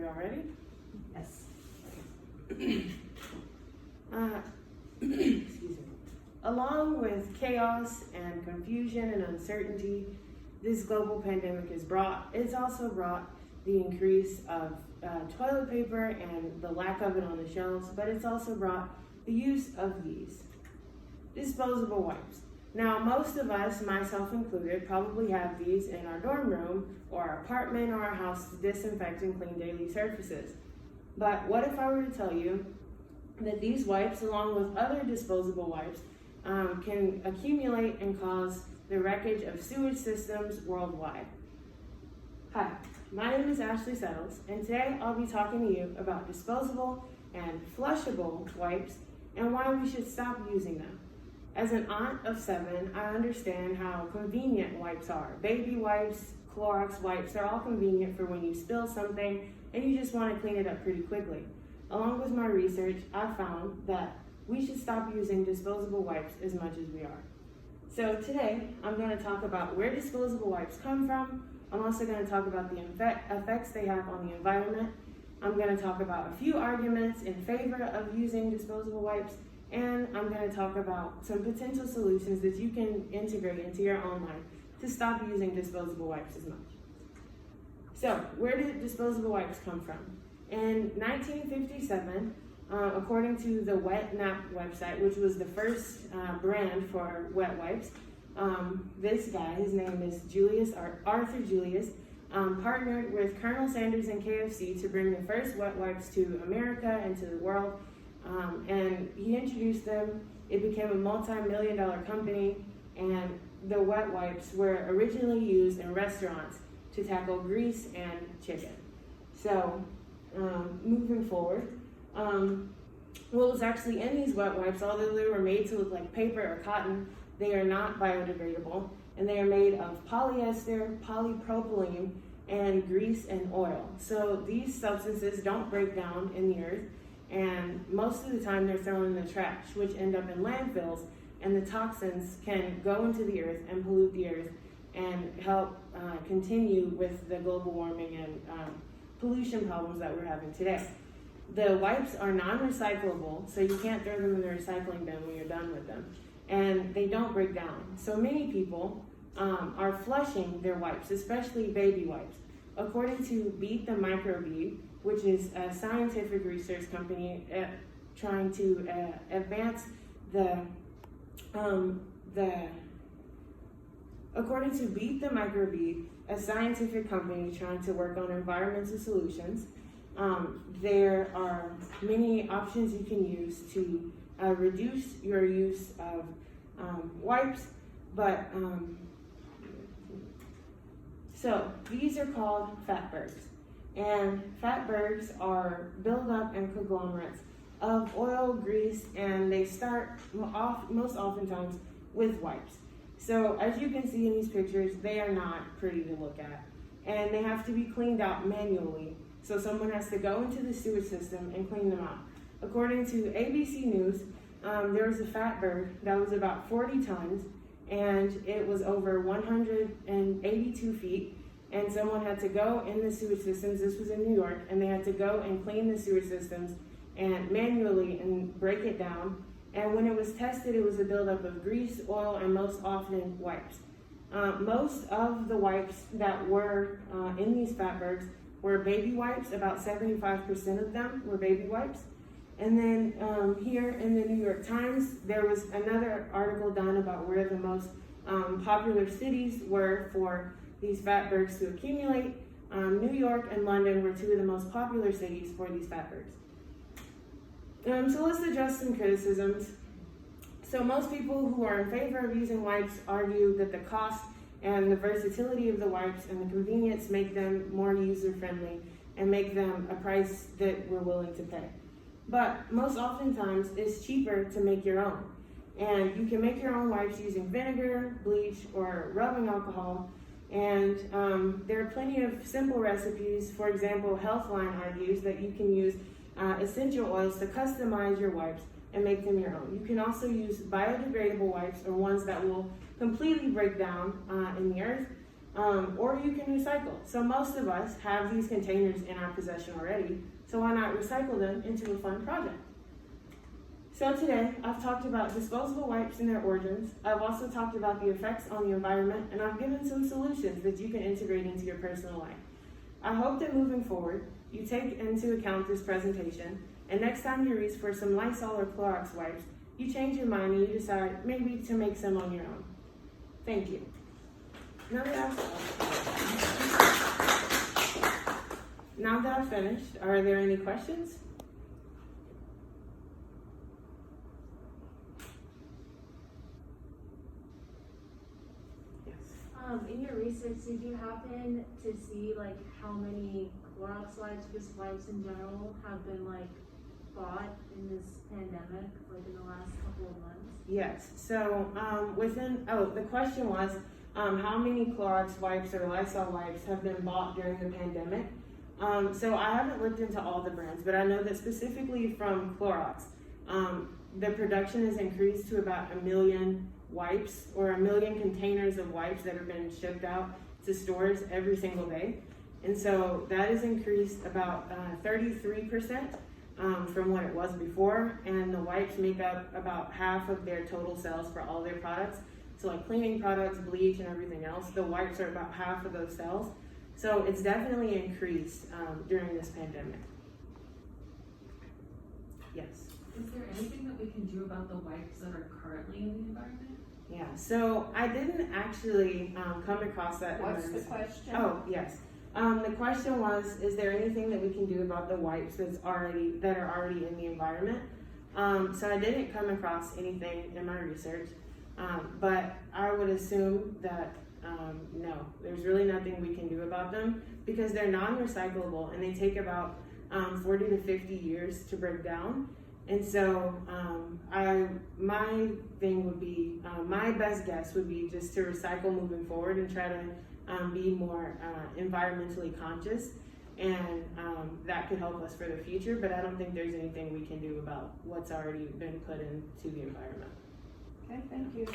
y'all ready? Yes. Excuse me. Along with chaos and confusion and uncertainty, this global pandemic it's also brought the increase of toilet paper and the lack of it on the shelves, but it's also brought the use of these disposable wipes. Now, most of us, myself included, probably have these in our dorm room or our apartment or our house to disinfect and clean daily surfaces. But what if I were to tell you that these wipes, along with other disposable wipes, can accumulate and cause the wreckage of sewage systems worldwide? Hi, my name is Ashley Settles, and today I'll be talking to you about disposable and flushable wipes and why we should stop using them. As an aunt of 7, I understand how convenient wipes are. Baby wipes, Clorox wipes, they're all convenient for when you spill something and you just want to clean it up pretty quickly. Along with my research, I found that we should stop using disposable wipes as much as we are. So today, I'm going to talk about where disposable wipes come from. I'm also going to talk about the effects they have on the environment. I'm going to talk about a few arguments in favor of using disposable wipes, and I'm going to talk about some potential solutions that you can integrate into your own life to stop using disposable wipes as much. So, where did disposable wipes come from? In 1957, according to the Wet Nap website, which was the first brand for wet wipes, this guy, his name is Arthur Julius, partnered with Colonel Sanders and KFC to bring the first wet wipes to America and to the world. And he introduced them. It became a multi-million-dollar company, and the wet wipes were originally used in restaurants to tackle grease and chicken. So, moving forward, what was actually in these wet wipes, although they were made to look like paper or cotton, they are not biodegradable, and they are made of polyester, polypropylene, and grease and oil. So these substances don't break down in the earth, and most of the time they're thrown in the trash, which end up in landfills, and the toxins can go into the earth and pollute the earth and help continue with the global warming and pollution problems that we're having today. The wipes are non-recyclable, so you can't throw them in the recycling bin when you're done with them, and they don't break down. So many people are flushing their wipes, especially baby wipes. According to Beat the Microbe, which is a scientific research company trying to advance according to Beat the Microbe, a scientific company trying to work on environmental solutions, there are many options you can use to reduce your use of wipes, but so these are called fatbergs, and fatbergs are buildup and conglomerates of oil, grease, and they start most oftentimes with wipes. So as you can see in these pictures, they are not pretty to look at, and they have to be cleaned out manually. So someone has to go into the sewage system and clean them out. According to ABC News, there was a fatberg that was about 40 tons, and it was over 182 feet, and someone had to go in the sewage systems. This was in New York, and they had to go and clean the sewage systems and manually and break it down. And when it was tested, it was a buildup of grease, oil, and most often wipes. Most of the wipes that were in these fatbergs were baby wipes. About 75% of them were baby wipes. And then here in the New York Times, there was another article done about where the most popular cities were for these fatbergs to accumulate. New York and London were two of the most popular cities for these fatbergs. So let's address some criticisms. So most people who are in favor of using wipes argue that the cost and the versatility of the wipes and the convenience make them more user-friendly and make them a price that we're willing to pay. But most oftentimes, it's cheaper to make your own. And you can make your own wipes using vinegar, bleach, or rubbing alcohol. And there are plenty of simple recipes. For example, Healthline argues that you can use essential oils to customize your wipes and make them your own. You can also use biodegradable wipes, or ones that will completely break down in the earth. or you can recycle. So most of us have these containers in our possession already, so why not recycle them into a fun project? So today, I've talked about disposable wipes and their origins. I've also talked about the effects on the environment, and I've given some solutions that you can integrate into your personal life. I hope that moving forward, you take into account this presentation, and next time you reach for some Lysol or Clorox wipes, you change your mind and you decide maybe to make some on your own. Thank you. Now that I've finished, are there any questions? In your research, did you happen to see like how many Clorox wipes, just wipes in general, have been like bought in this pandemic, like in the last couple of months? Yes. So the question was how many Clorox wipes or Lysol wipes have been bought during the pandemic? So I haven't looked into all the brands, but I know that specifically from Clorox, the production has increased to about 1 million wipes or 1 million containers of wipes that have been shipped out to stores every single day. And so that has increased about 33% from what it was before. And the wipes make up about half of their total sales for all their products. So like cleaning products, bleach, and everything else, the wipes are about half of those sales. So it's definitely increased during this pandemic. Yes. Is there anything that we can do about the wipes that are currently in the environment? Yeah, so I didn't actually come across that. What's the question? Oh, yes. The question was, is there anything that we can do about the wipes that are already in the environment? So I didn't come across anything in my research, but I would assume that no, there's really nothing we can do about them because they're non-recyclable and they take about 40 to 50 years to break down. And so my thing would be, my best guess would be just to recycle moving forward and try to be more environmentally conscious, and that could help us for the future, but I don't think there's anything we can do about what's already been put into the environment. Okay, thank you.